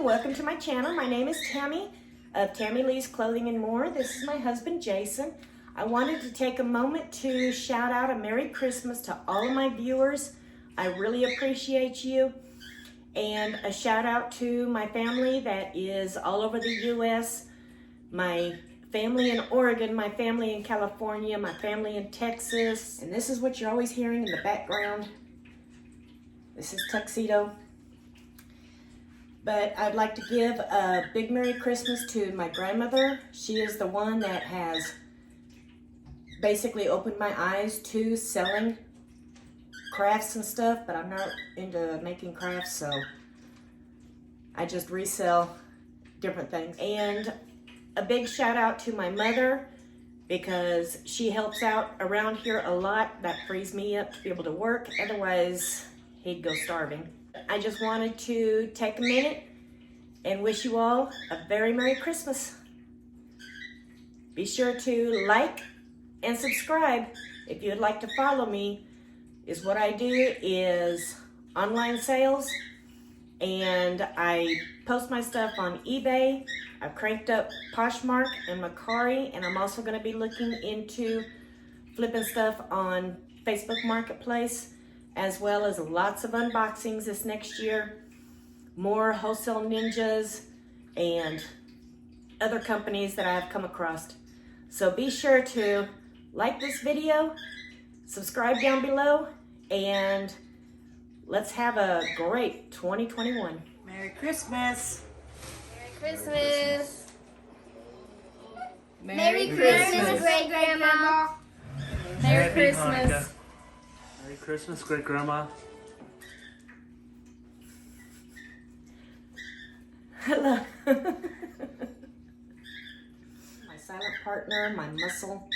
and welcome to my channel. My name is Tammy of Tammy Lee's Clothing and More. This is my husband Jason. I wanted to take a moment to shout out a Merry Christmas to all of my viewers. I really appreciate you. And a shout out to my family that is all over the U.S. My family in Oregon, my family in California, my family in Texas. And this is what you're always hearing in the background. This is Tuxedo. But I'd like to give a big Merry Christmas to my grandmother. She is the one that has basically opened my eyes to selling crafts and stuff, but I'm not into making crafts, so I just resell different things. And a big shout out to my mother, because she helps out around here a lot. That frees me up to be able to work, otherwise he'd go starving. I just wanted to take a minute and wish you all a very Merry Christmas. Be sure to like and subscribe. If you'd like to follow me, is what I do is online sales, and I post my stuff on eBay. I've cranked up Poshmark and Mercari, and I'm also going to be looking into flipping stuff on Facebook Marketplace, as well as lots of unboxings this next year, more Wholesale Ninjas and other companies that I have come across. So be sure to like this video, subscribe down below, and let's have a great 2021. Merry Christmas! Merry Christmas! Merry Christmas, Great Grandma! Merry Happy Christmas! Hanukkah. Merry Christmas, Great Grandma. Hello. My silent partner, my muscle.